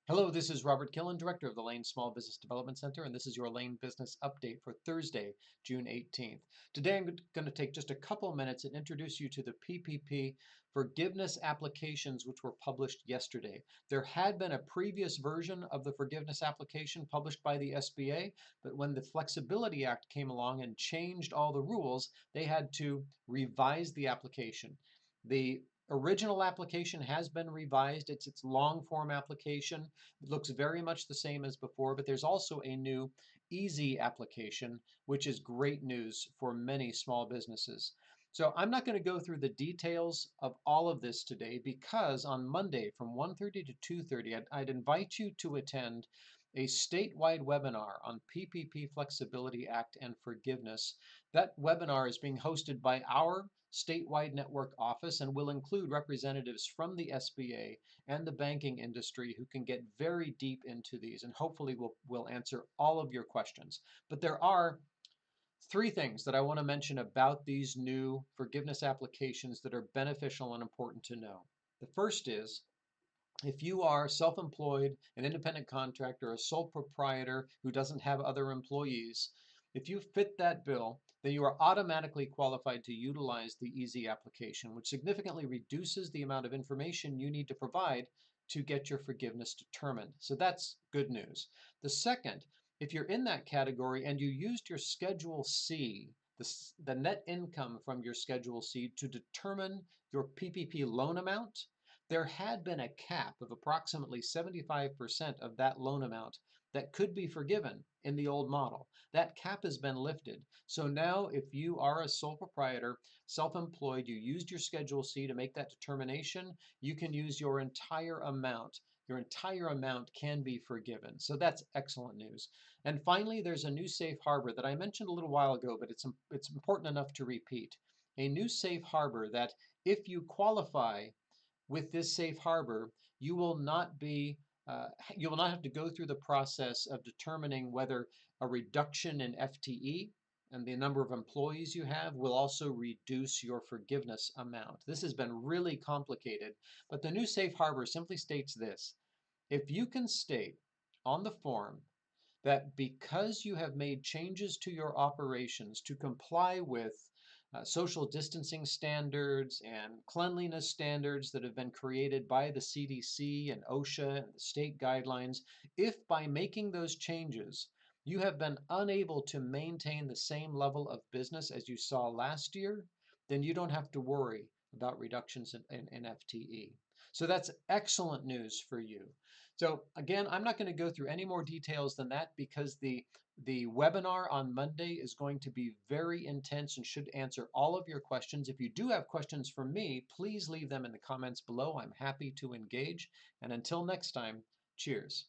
Hello, this is Robert Killen, Director of the Lane Small Business Development Center, and this is your Lane Business Update for Thursday, June 18th. Today I'm going to take just a couple minutes and introduce you to the PPP forgiveness applications which were published yesterday. There had been a previous version of the forgiveness application published by the SBA, but when the Flexibility Act came along and changed all the rules, they had to revise the application. The original application has been revised. It's its long form application. It looks very much the same as before, but there's also a new easy application, which is great news for many small businesses. So I'm not going to go through the details of all of this today because on Monday from 1:30 to 2:30, I'd invite you to attend a statewide webinar on PPP Flexibility Act and Forgiveness. That webinar is being hosted by our statewide network office and will include representatives from the SBA and the banking industry who can get very deep into these and hopefully will answer all of your questions. But there are three things that I want to mention about these new forgiveness applications that are beneficial and important to know. The first is if you are self-employed, an independent contractor, a sole proprietor who doesn't have other employees, if you fit that bill, then you are automatically qualified to utilize the EASY application, which significantly reduces the amount of information you need to provide to get your forgiveness determined. So that's good news. The second, if you're in that category and you used your Schedule C, the net income from your Schedule C to determine your PPP loan amount, there had been a cap of approximately 75% of that loan amount that could be forgiven in the old model. That cap has been lifted. So now if you are a sole proprietor, self-employed, you used your Schedule C to make that determination, you can use your entire amount. Your entire amount can be forgiven. So that's excellent news. And finally, there's a new safe harbor that I mentioned a little while ago, but it's important enough to repeat. A new safe harbor that if you qualify with this safe harbor, you will not have to go through the process of determining whether a reduction in FTE and the number of employees you have will also reduce your forgiveness amount. This has been really complicated, but the new safe harbor simply states this: if you can state on the form that because you have made changes to your operations to comply with social distancing standards and cleanliness standards that have been created by the CDC and OSHA and the state guidelines, if by making those changes you have been unable to maintain the same level of business as you saw last year, then you don't have to worry about reductions in FTE. So that's excellent news for you. So again, I'm not going to go through any more details than that because the webinar on Monday is going to be very intense and should answer all of your questions. If you do have questions for me, please leave them in the comments below. I'm happy to engage. And until next time, cheers.